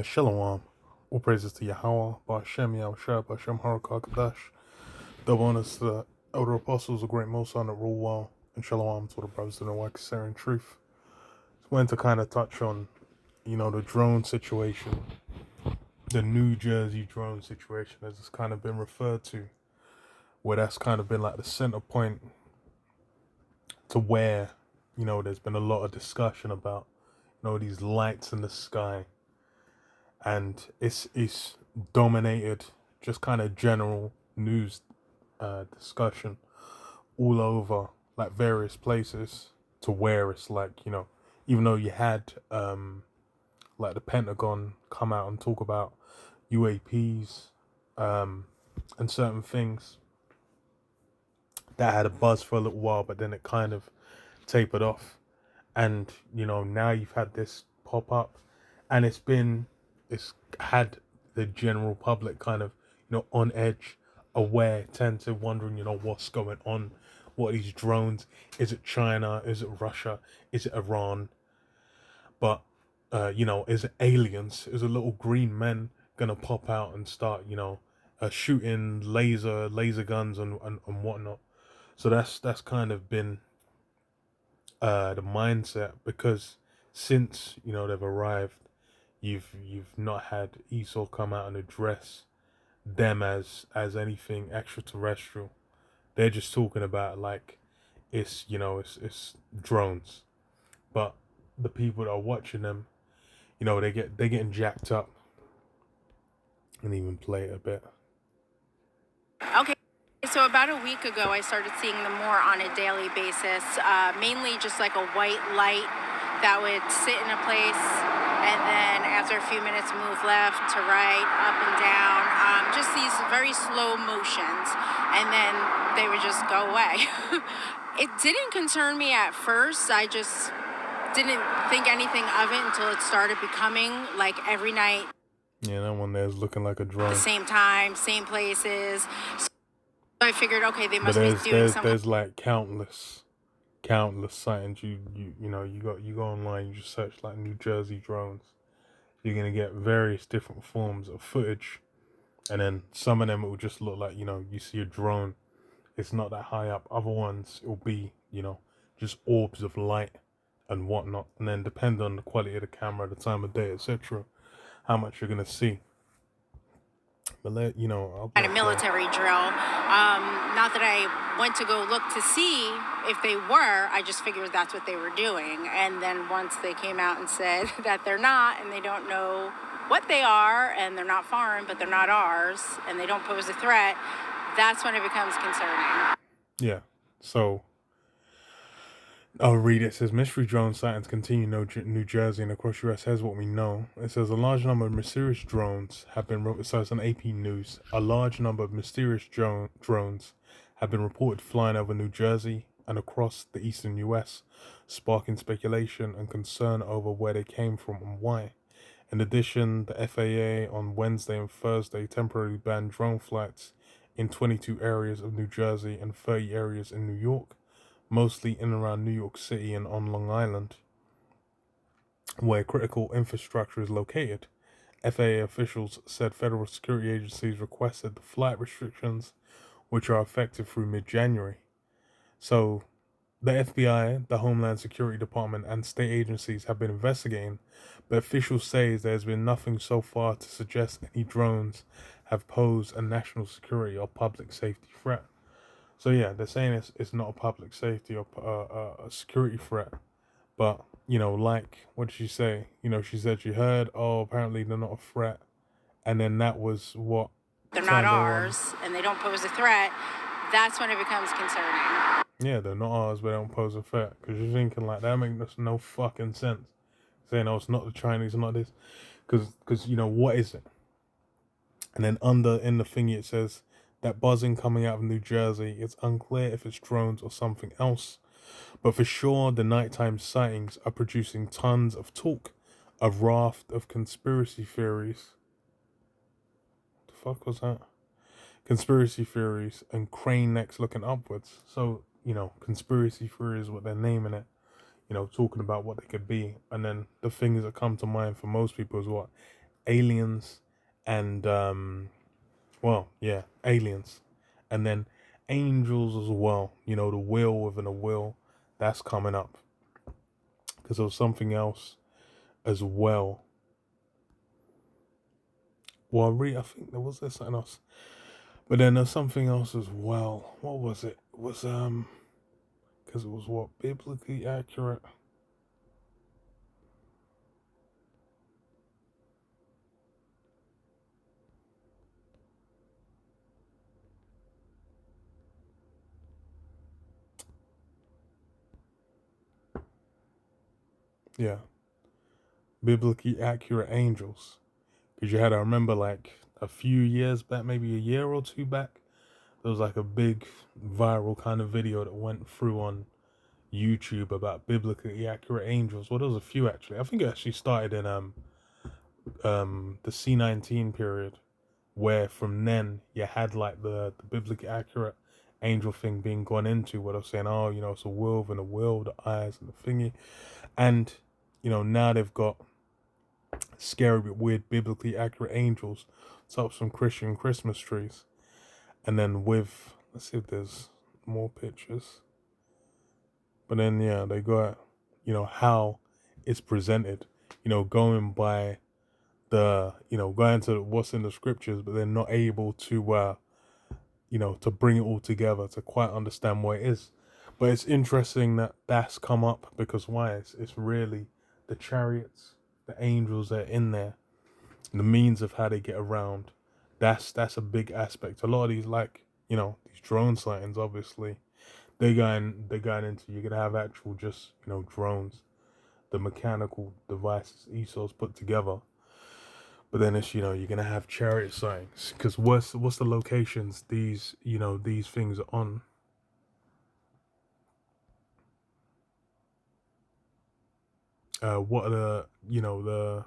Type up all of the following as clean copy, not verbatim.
Shalom. All praises to Yahweh, Ba'ashem, Yahushua, Ba'ashem, Harakah, Kadash. Double honors to the elder apostles, the great Most High that rule well, and Shalom to the brothers in the Wakasser in truth. Just wanted to kind of touch on, the drone situation, the New Jersey drone situation, as it's kind of been referred to, where that's kind of been like the center point to where, there's been a lot of discussion about, these lights in the sky, and it's dominated just kind of general news discussion all over like various places, to where it's like, even though you had like the Pentagon come out and talk about UAPs and certain things, that had a buzz for a little while, but then it kind of tapered off. And now you've had this pop up, and it's had the general public kind of on edge, aware, attentive, wondering what's going on. What are these drones? Is it China? Is it Russia? Is it Iran? But is it aliens? Is a little green men gonna pop out and start shooting laser guns and whatnot? So that's kind of been the mindset, because since they've arrived, you've not had Esau come out and address them as anything extraterrestrial. They're just talking about like it's drones, but the people that are watching them, they're getting jacked up. And even play it a bit. Okay, so about a week ago, I started seeing them more on a daily basis, mainly just like a white light that would sit in a place and then after a few minutes move left to right, up and down, just these very slow motions, and then they would just go away. It didn't concern me at first. I just didn't think anything of it until it started becoming like every night. Yeah, that one there's looking like a drone. The same time, same places. So I figured, okay, they must be doing something. There's like countless sightings. You go online, you just search like New Jersey drones. You're gonna get various different forms of footage, and then some of them it will just look like you see a drone. It's not that high up. Other ones it'll be just orbs of light and whatnot, and then depend on the quality of the camera, the time of day, etc., how much you're gonna see. But I'll Kind of military drill. Not that I went to go look to see if they were. I just figured that's what they were doing. And then once they came out and said that they're not, and they don't know what they are, and they're not foreign, but they're not ours, and they don't pose a threat, that's when it becomes concerning. Yeah. So I'll read it. It says mystery drone sightings continue in New Jersey and across US. Here's what we know. It says a large number of mysterious drones have been. So it's on AP News. A large number of mysterious drones have been reported flying over New Jersey and across the eastern US, sparking speculation and concern over where they came from and why. In addition, the FAA on Wednesday and Thursday temporarily banned drone flights in 22 areas of New Jersey and 30 areas in New York, mostly in and around New York City and on Long Island, where critical infrastructure is located. FAA officials said federal security agencies requested the flight restrictions, which are effective through mid-January. So the FBI, the Homeland Security Department, and state agencies have been investigating, but officials say there's been nothing so far to suggest any drones have posed a national security or public safety threat. So yeah, they're saying it's not a public safety or a security threat, but like what did she say? She said she heard, oh, apparently they're not a threat, and then that was what. They're not ours, and they don't pose a threat. That's when it becomes concerning. Yeah, they're not ours, but they don't pose a threat. Because you're thinking like that makes no fucking sense. Saying it's not the Chinese, not this, because what is it? And then in the thingy it says that buzzing coming out of New Jersey, it's unclear if it's drones or something else. But for sure, the nighttime sightings are producing tons of talk, a raft of conspiracy theories. What the fuck was that? Conspiracy theories and crane necks looking upwards. So, conspiracy theories is what they're naming it. Talking about what they could be. And then the things that come to mind for most people is what? aliens, and well, yeah, aliens, and then angels as well. You know, the wheel within a wheel, that's coming up because there was something else as well. Well, I think there was something else, but then there's something else as well. What was it? It was because it was what, biblically accurate. Yeah, biblically accurate angels. Because you had to remember, like a few years back, maybe a year or two back, there was like a big viral kind of video that went through on YouTube about biblically accurate angels. Well, there was a few actually. I think it actually started in the C19 period, where from then you had like the biblically accurate angel thing being gone into, where they're saying, oh, you know, it's a wolf and a will, the eyes and the thingy, and you know, now they've got scary but weird biblically accurate angels top some Christian Christmas trees. And then with, let's see if there's more pictures. But then yeah, they got, you know, how it's presented, you know, going by the, you know, going to what's in the scriptures, but they're not able to you know, to bring it all together to quite understand what it is. But it's interesting that that's come up because why? It's really the chariots, the angels that are in there, the means of how they get around. That's a big aspect. A lot of these, like, you know, these drone sightings, obviously, they're going into, you're gonna have actual just, you know, drones, the mechanical devices Esau's put together. But then it's, you know, you're gonna have chariot sightings because what's the locations these, you know, these things are on. What are the, you know,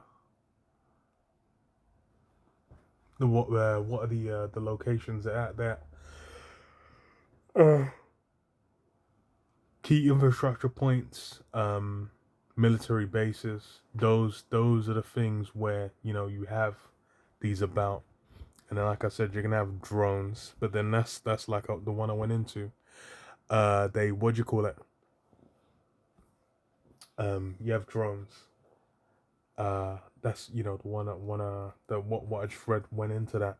what are the locations at that uh key infrastructure points, military bases. Those are the things where, you know, you have these about. And then, like I said, you're gonna have drones, but then that's like the one I went into. They, what do you call it? You have drones. That's, you know, the one that the what I just read went into that.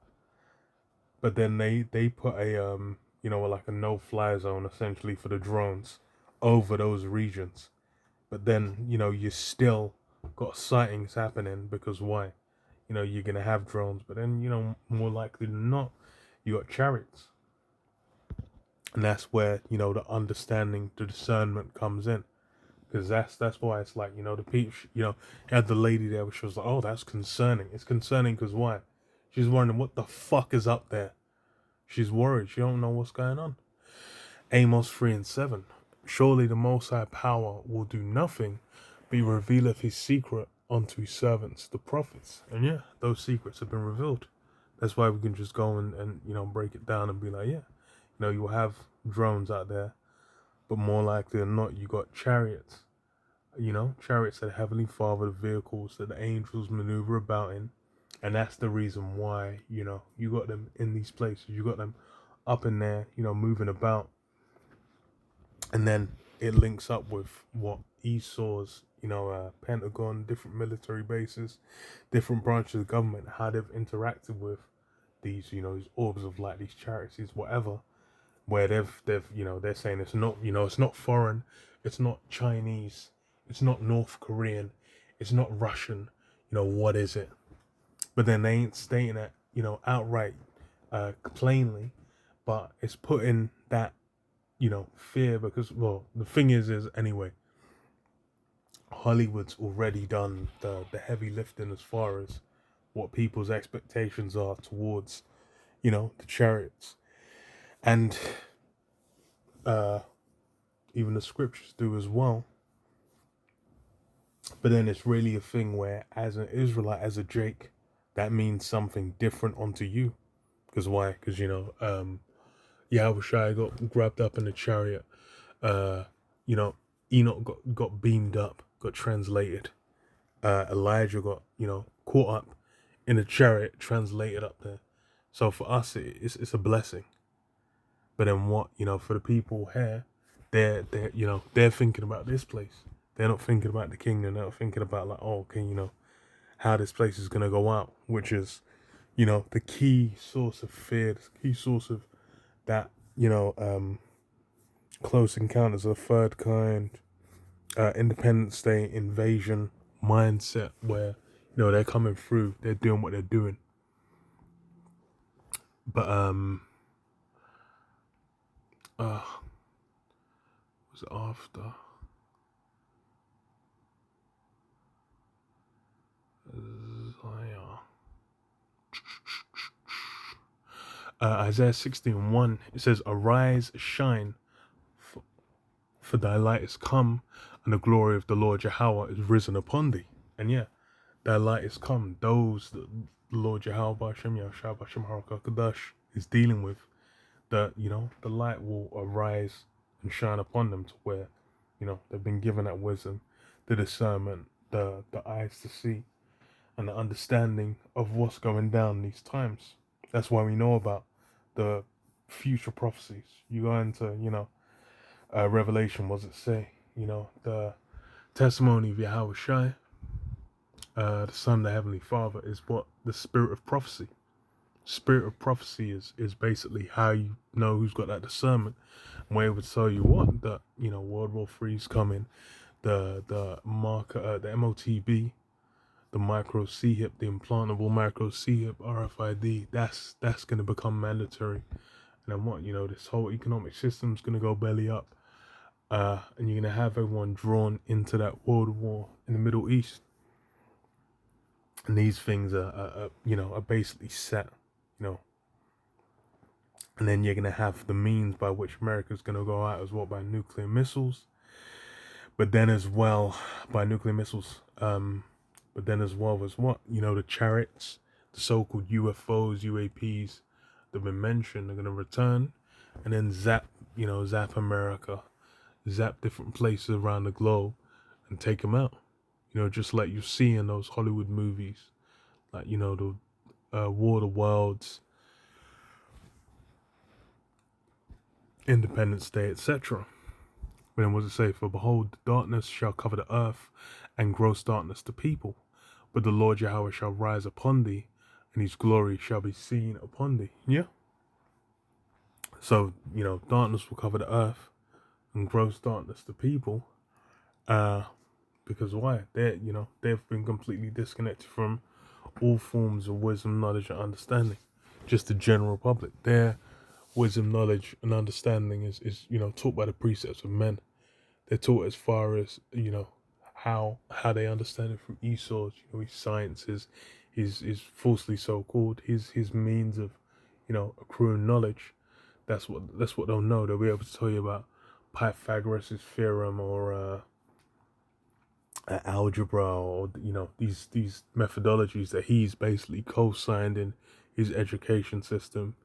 But then they put a you know, like a no fly zone essentially for the drones over those regions. But then, you know, you still got sightings happening because why? You know, you're gonna have drones, but then, you know, more likely than not, you got chariots. And that's where, you know, the understanding, the discernment comes in. Because that's why it's like, you know, the people, you know, had the lady there, which was like, oh, that's concerning. It's concerning because why? She's wondering what the fuck is up there. She's worried. She don't know what's going on. Amos 3:7. Surely the Most High Power will do nothing, but he revealeth his secret unto his servants, the prophets. And yeah, those secrets have been revealed. That's why we can just go and you know, break it down and be like, yeah, you know, you'll have drones out there, but more likely than not, you got chariots. You know, chariots that heavenly father, the vehicles that the angels maneuver about in. And that's the reason why, you know, you got them in these places. You got them up in there, you know, moving about. And then it links up with what Esau's, you know, Pentagon, different military bases, different branches of government, how they've interacted with these, you know, these orbs of light, these chariots, these whatever, where they've, you know, they're saying it's not, you know, it's not foreign, it's not Chinese, it's not North Korean, it's not Russian, you know, what is it? But then they ain't stating it, you know, outright, plainly, but it's putting that, you know, fear because, well, the thing is anyway, Hollywood's already done the heavy lifting as far as what people's expectations are towards, you know, the chariots. And even the scriptures do as well. But then it's really a thing where, as an Israelite, as a Jake, that means something different onto you. Because why? Because, you know, Yahushua got grabbed up in the chariot. You know, Enoch got beamed up, got translated. Elijah got, you know, caught up in a chariot translated up there. So for us, it's a blessing. But then what, for the people here, they're thinking about this place. They're not thinking about the kingdom. They're not thinking about like, oh, okay, how this place is gonna go out, which is, the key source of fear, the key source of that, close encounters of the third kind, Independence Day invasion mindset, where they're coming through, they're doing what they're doing. But was it after? Isaiah 16:1, it says, "Arise, shine, for thy light is come, and the glory of the Lord Yahweh is risen upon thee." And yeah, thy light is come. Those that the Lord Yahweh B'Shem Yahushua B'Shem HaRakakadash is dealing with, the light will arise and shine upon them, to where they've been given that wisdom, the discernment, the eyes to see, and the understanding of what's going down these times. That's why we know about the future prophecies. You go into Revelation, what does it say? The testimony of Yahweh Shai, the Son of the Heavenly Father, is what the spirit of prophecy. Spirit of prophecy is basically how you know who's got that discernment. And we're able to tell you what, that World War III is coming, the marker, the MOTB, the micro C-hip, the implantable micro C-hip RFID, that's going to become mandatory. And then what, this whole economic system's going to go belly up. And you're going to have everyone drawn into that world war in the Middle East. And these things are basically set, And then you're going to have the means by which America's going to go out as well, by nuclear missiles. But then as well, by nuclear missiles, but then as well as what? The chariots, the so-called UFOs, UAPs that have been mentioned, are going to return and then zap America, zap different places around the globe and take them out. Just like you see in those Hollywood movies, like, the War of the Worlds, Independence Day, etc. But then what does it say? "For behold, darkness shall cover the earth, and gross darkness the people. But the Lord Yahweh shall rise upon thee, and his glory shall be seen upon thee." Yeah. So, darkness will cover the earth, and gross darkness the people. Because why? They've been completely disconnected from all forms of wisdom, knowledge, and understanding. Just the general public. Their wisdom, knowledge, and understanding is taught by the precepts of men. They're taught as far as how they understand it from Esau's his sciences, his falsely so called his means of accruing knowledge. That's what they'll know. They'll be able to tell you about Pythagoras' theorem, or algebra, or these methodologies that he's basically co-signed in his education system,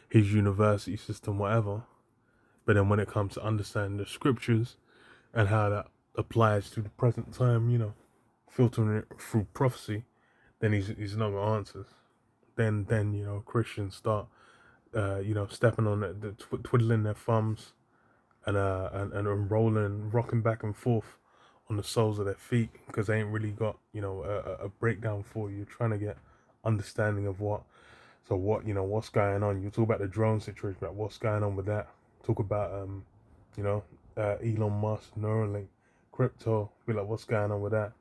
his university system, whatever. But then when it comes to understanding the scriptures and how that applies to the present time, filtering it through prophecy, then he's not got answers. Then Christians start stepping on it, twiddling their thumbs, and rolling, rocking back and forth on the soles of their feet, because they ain't really got a breakdown for you. You're trying to get understanding of what's going on. You talk about the drone situation, about what's going on with that. Talk about Elon Musk, Neuralink, crypto. Be like, what's going on with that?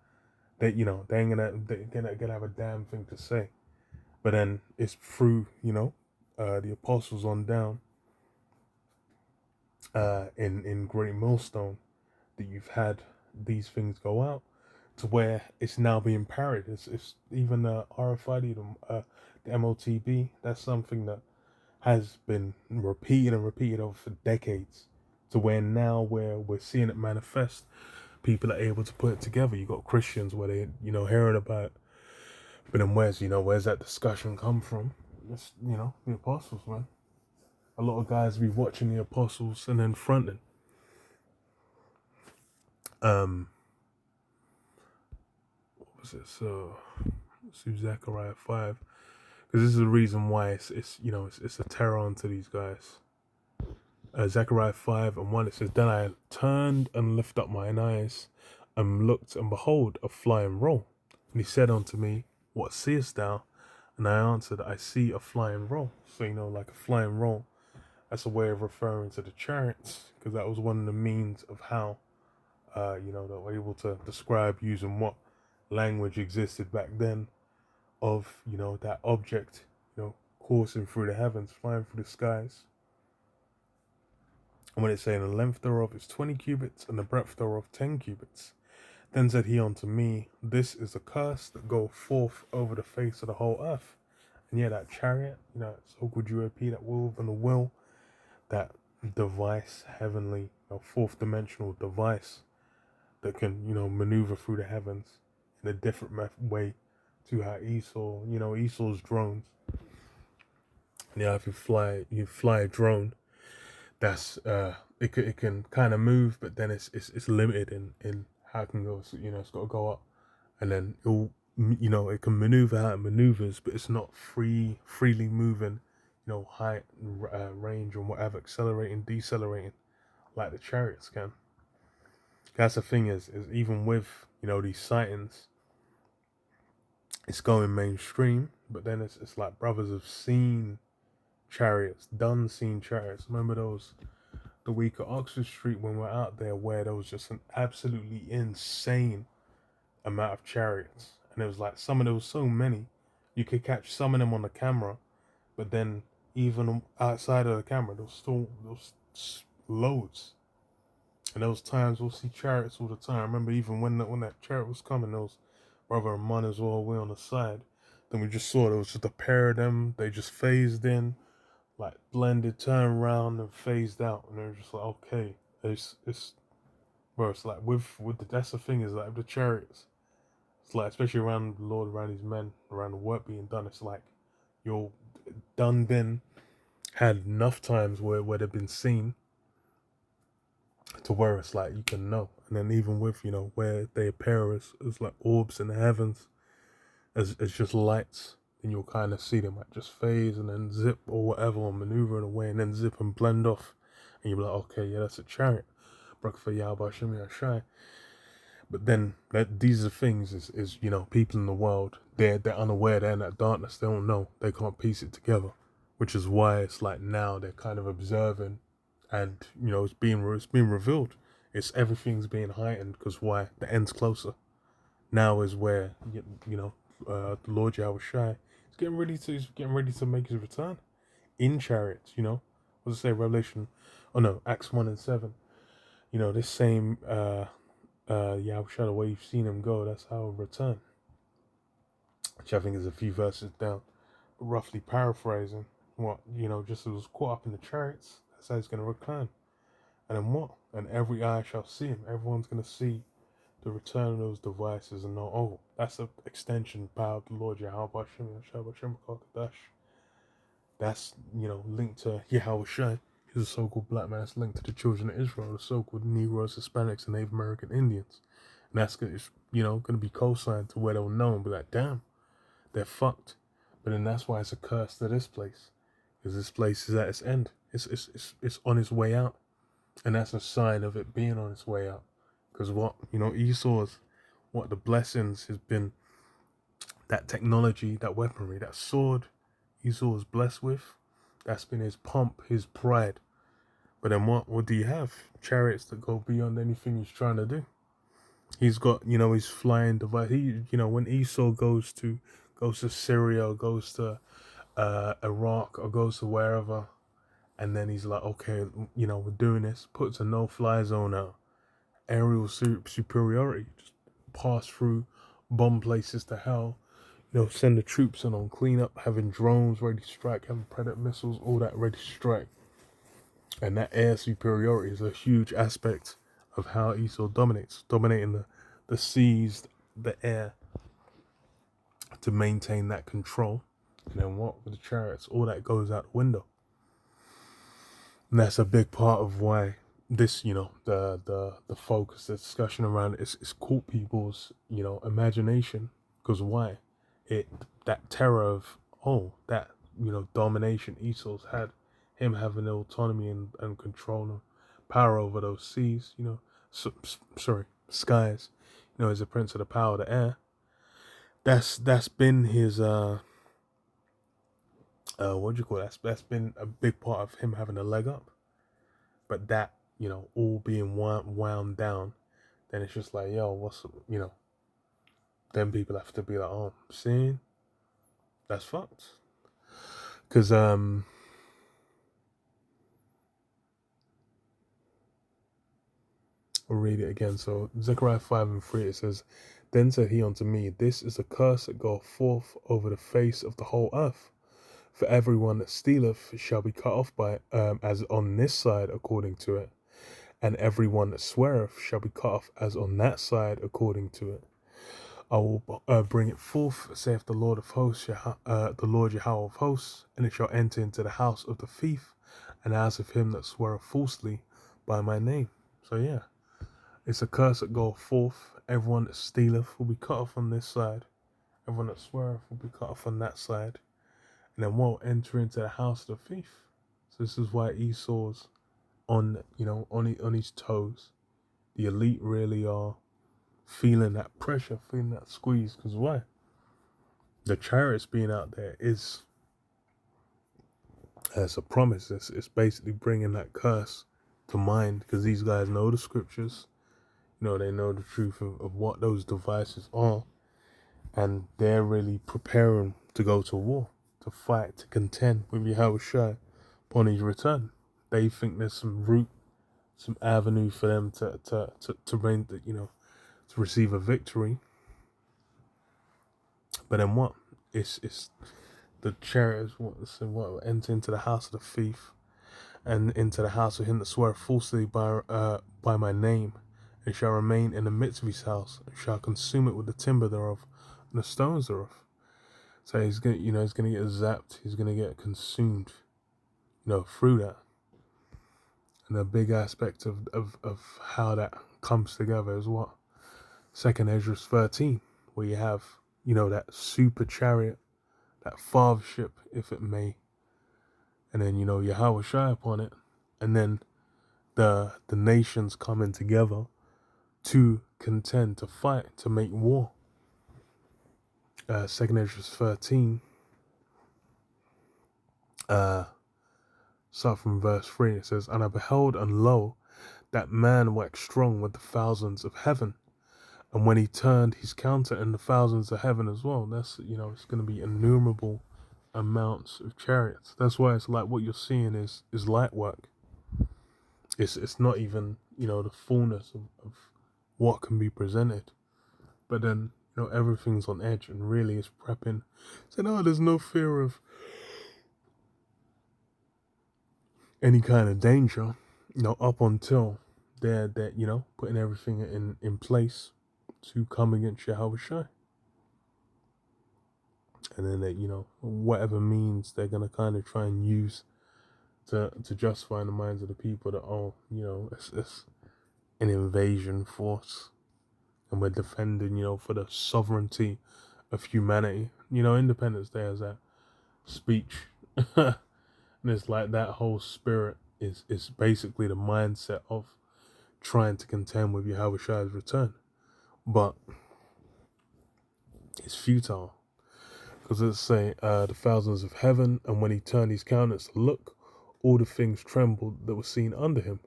They they're not gonna have a damn thing to say. But then it's through the apostles on down, in Great Millstone, that you've had these things go out, to where it's now being parried. It's even RFID, the MOTB. That's something that has been repeated and repeated over for decades, to where now where we're seeing it manifest, people are able to put it together. You got Christians where they hearing about it. But then where's that discussion come from? It's the apostles, man. A lot of guys be watching the apostles and then fronting. What was it? So Let's do Zechariah 5. Because this is the reason why it's a terror unto these guys. Zechariah 5 and 1, it says, Then I turned and lifted up mine eyes, and looked, and behold, a flying roll. And he said unto me, What seest thou? And I answered, I see a flying roll. So, like a flying roll, that's a way of referring to the chariots, because that was one of the means of how, they were able to describe using what language existed back then of, that object, coursing through the heavens, flying through the skies. And when it's saying the length thereof is 20 cubits, and the breadth thereof 10 cubits. Then said he unto me, This is the curse that goeth forth over the face of the whole earth. And yeah, that chariot, so-called UAP, that wove and the will, that device, heavenly, fourth dimensional device that can, maneuver through the heavens in a different way to how Esau's drones. Yeah, if you fly a drone, that's it can kind of move, but then it's limited in how it can go. So, it's got to go up, and then it can maneuver how it maneuvers, but it's not freely moving, height, range, or whatever, accelerating, decelerating like the chariots can. That's the thing is even with these sightings, it's going mainstream, but then it's like brothers have seen chariots, seen chariots. Remember the week at Oxford Street when we're out there, where there was just an absolutely insane amount of chariots, and it was like there was so many, you could catch some of them on the camera, but then even outside of the camera, there was loads. And those times we'll see chariots all the time. I remember even when that chariot was coming, there was brother and man as well way on the side. Then we just saw there was just a pair of them. They just phased in, like blended, turned around and phased out, and they're just like, okay, it's like that's the thing is like the chariots. It's like, especially around the Lord, around these men, around the work being done. It's like you're had enough times where they've been seen to where it's like you can know. And then even with where they appear as like orbs in the heavens, as just lights, and you'll kind of see them like just phase and then zip or whatever, or maneuvering away and then zip and blend off, and you'll be like, okay, yeah, that's a chariot. But then these are things is people in the world, they're unaware, they're in that darkness, they don't know, they can't piece it together, which is why it's like now they're kind of observing, and it's being revealed. Everything's being heightened, because why? The end's closer. Now is where the Lord Yahushua is getting ready to make his return in chariots. What does it say? Revelation, Acts 1 and 7. This same Yahushua, the way you've seen him go, that's how he'll return. Which I think is a few verses down, roughly paraphrasing what just as was caught up in the chariots. That's how he's going to return. And then what? And every eye shall see him. Everyone's going to see the return of those devices and know, oh, that's an extension power of the Lord Yahweh Shem. That's linked to Yahushua. He's a so-called black man. It's linked to the children of Israel, the so-called Negroes, Hispanics, and Native American Indians. And that's going to be co-signed to where they'll know and be like, damn, they're fucked. But then that's why it's a curse to this place, because this place is at its end. It's on its way out, and that's a sign of it being on its way out. Because Esau's, the blessings has been, that technology, that weaponry, that sword Esau was blessed with, that's been his pomp, his pride. But then what do you have? Chariots that go beyond anything he's trying to do. He's got, his flying device. When Esau goes to Syria, or goes to Iraq, or goes to wherever, and then he's like, okay, we're doing this, puts a no-fly zone out. Aerial superiority, just pass through, bomb places to hell, send the troops in on cleanup, having drones ready to strike, having Predator missiles, all that ready to strike. And that air superiority is a huge aspect of how Esau dominating the seas, the air, to maintain that control. And then with the chariots, all that goes out the window. And that's a big part of why this, the focus, the discussion around it is caught people's, imagination. Because why? it that terror of, that, domination Esau's had, him having the autonomy and control and power over those seas, sorry, skies, as a prince of the power of the air. That's been his what do you call it? That's been a big part of him having a leg up. But that, all being wound down, then it's just like, yo, then people have to be like, oh, see, that's fucked. Because I'll read it again. So Zechariah 5:3, it says, "Then said he unto me, This is a curse that goeth forth over the face of the whole earth. For everyone that stealeth shall be cut off by as on this side according to it, and everyone that sweareth shall be cut off as on that side according to it. I will bring it forth, saith the Lord of hosts, the Lord Yahweh of hosts, and it shall enter into the house of the thief, and as of him that sweareth falsely by my name." So yeah, it's a curse that goeth forth. Everyone that stealeth will be cut off on this side. Everyone that sweareth will be cut off on that side. And then won't enter into the house of the thief. So this is why Esau's on his toes. The elite really are feeling that pressure, feeling that squeeze. Because why? The chariots being out there is as a promise. It's basically bringing that curse to mind, because these guys know the scriptures. They know the truth of what those devices are, and they're really preparing to go to war, to fight, to contend with Yahushua upon his return. They think there's some route, some avenue for them to reign, to receive a victory. But then what? It's the chariots what enter into the house of the thief, and into the house of him that swear falsely by my name, and shall remain in the midst of his house, and shall consume it with the timber thereof, and the stones thereof. So he's gonna get zapped. He's gonna get consumed, through that. And a big aspect of how that comes together is what? 2nd Ezra 13, where you have, that super chariot, that fathership, if it may, and then, Yahweh Shai upon it, and then the nations coming together to contend, to fight, to make war. 2nd Ezra 13, start from verse 3, it says, "And I beheld, and lo, that man waxed strong with the thousands of heaven. And when he turned his counter in the thousands of heaven as well," that's, it's going to be innumerable amounts of chariots. That's why it's like what you're seeing is light work. It's not even, the fullness of what can be presented. But then, everything's on edge, and really is prepping. So no, there's no fear of any kind of danger, up until they're putting everything in place to come against Yahweh Shai. And then they, whatever means they're gonna kind of try and use to justify in the minds of the people that, it's an invasion force, and we're defending, for the sovereignty of humanity. Independence Day has that speech. And it's like that whole spirit is basically the mindset of trying to contend with Yahweh Shai's return. But it's futile. Because let's say the thousands of heaven, and when he turned his countenance to look, all the things trembled that were seen under him.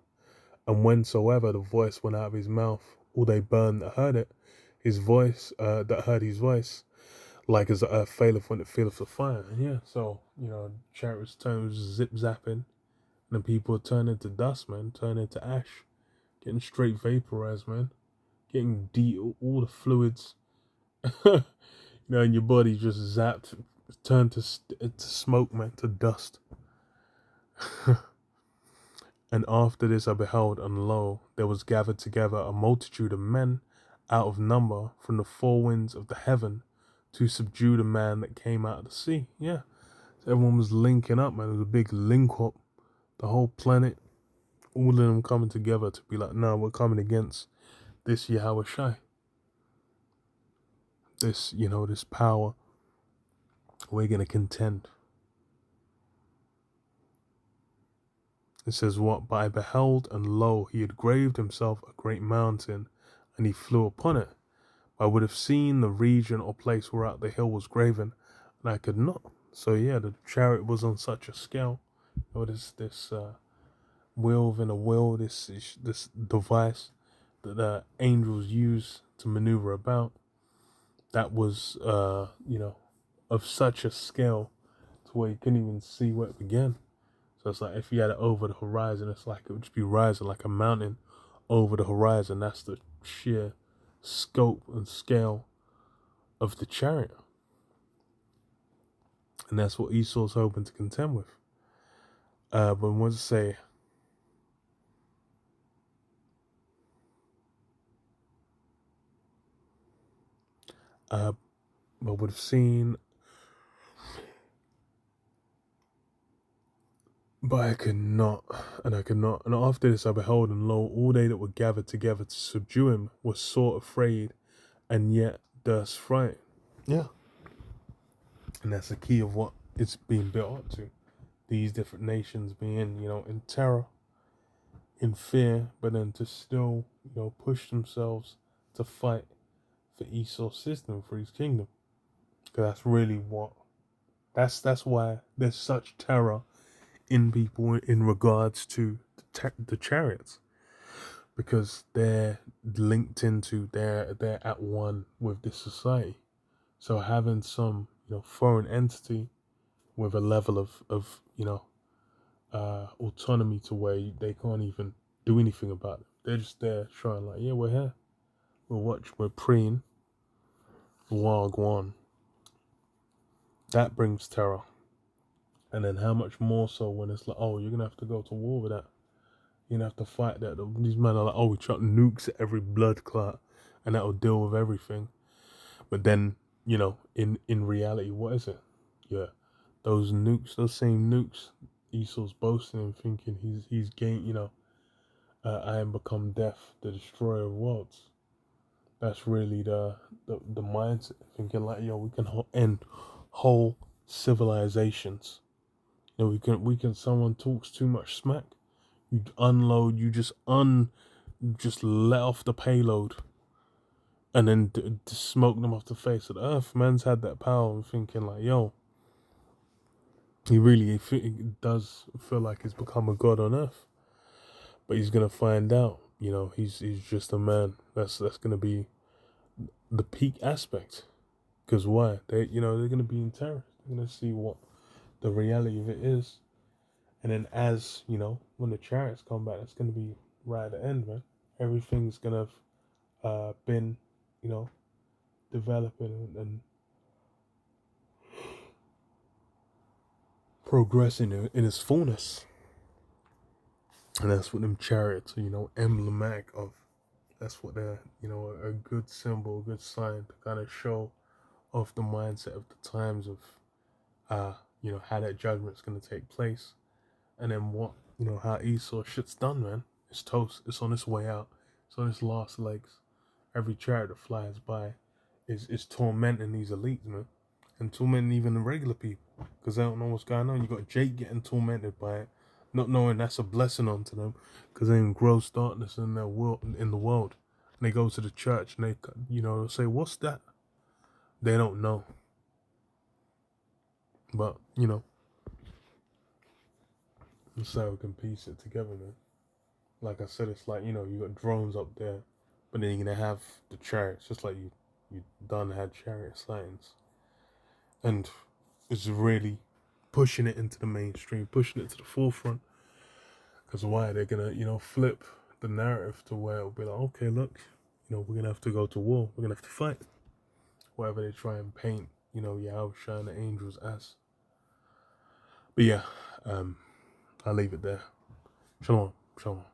And whensoever the voice went out of his mouth, all they burned that heard it, his voice, that heard his voice, like as the earth faileth when it feeleth the fire. And yeah, so, chariots turn zip zapping, and the people turn into dust, man, turn into ash, getting straight vaporized, man, getting all the fluids, and your body just zapped, turned to smoke, man, to dust. And after this I beheld, and lo, there was gathered together a multitude of men out of number from the four winds of the heaven to subdue the man that came out of the sea. Yeah. So everyone was linking up, man. It was a big link up. The whole planet, all of them coming together to be like, no, we're coming against this Yahweh Shai. This, this power We're going to contend. It says what? But I beheld, and lo, he had graved himself a great mountain, and he flew upon it. I would have seen the region or place whereat the hill was graven, and I could not. So yeah, the chariot was on such a scale. What is this wheel within a wheel? This device that the angels use to maneuver about. That was of such a scale to where you couldn't even see where it began. So it's like if you had it over the horizon, it's like it would just be rising like a mountain over the horizon. That's the sheer scope and scale of the chariot. And that's what Esau's hoping to contend with. But what does it say? I would have seen, but I could not, and I could not. And after this I beheld, and lo, all they that were gathered together to subdue him were sore afraid, and yet durst fright. Yeah. And that's the key of what it's being built up to. These different nations being, in terror, in fear, but then to still, push themselves to fight for Esau's system, for his kingdom. Because that's really what, that's why there's such terror in people in regards to the chariots. Because they're linked into, they're at one with this society. So having some, foreign entity with a level of autonomy to where they can't even do anything about it. They're just there trying like, yeah, we're here. We're preying. Wagwan. That brings terror. And then how much more so when it's like, oh, you're going to have to go to war with that. You're going to have to fight that. These men are like, oh, we chuck nukes at every blood clot and that'll deal with everything. But then, in reality, what is it? Yeah, those nukes, those same nukes, Esau's boasting and thinking he's gained, I am become death, the destroyer of worlds. That's really the mindset, thinking like, we can end whole civilizations. We can. Someone talks too much smack, you unload, you just let off the payload, and then smoke them off the face of the earth. Man's had that power, and thinking like, he really does feel like he's become a god on earth. But he's gonna find out, he's just a man. That's gonna be the peak aspect. Because why? They're gonna be in terror. They're gonna see what the reality of it is. And then as, when the chariots come back, it's gonna be right at the end, man. Everything's gonna have been, developing and progressing in its fullness. And that's what them chariots are, emblematic of. That's what they're, a good symbol, a good sign to kind of show off the mindset of the times of, how that judgment's going to take place. And then what, how Esau shit's done, man. It's toast. It's on its way out. It's on its last legs. Every chariot that flies by is tormenting these elites, man. And tormenting even the regular people. Because they don't know what's going on. You got Jake getting tormented by it. Not knowing that's a blessing onto them, because they're in gross darkness in the world. And they go to the church and they, say, "What's that?" They don't know. But that's how we can piece it together, man. Like I said, it's like you got drones up there, but then you're gonna have the chariots, just like you done had chariot sightings, and it's really pushing it into the mainstream, pushing it to the forefront. Because why? They're gonna, flip the narrative to where it'll be like, okay, look, we're gonna have to go to war. We're gonna have to fight. Whatever they try and paint, Yahushua and the angels as. But yeah, I'll leave it there. Shalom. Shalom.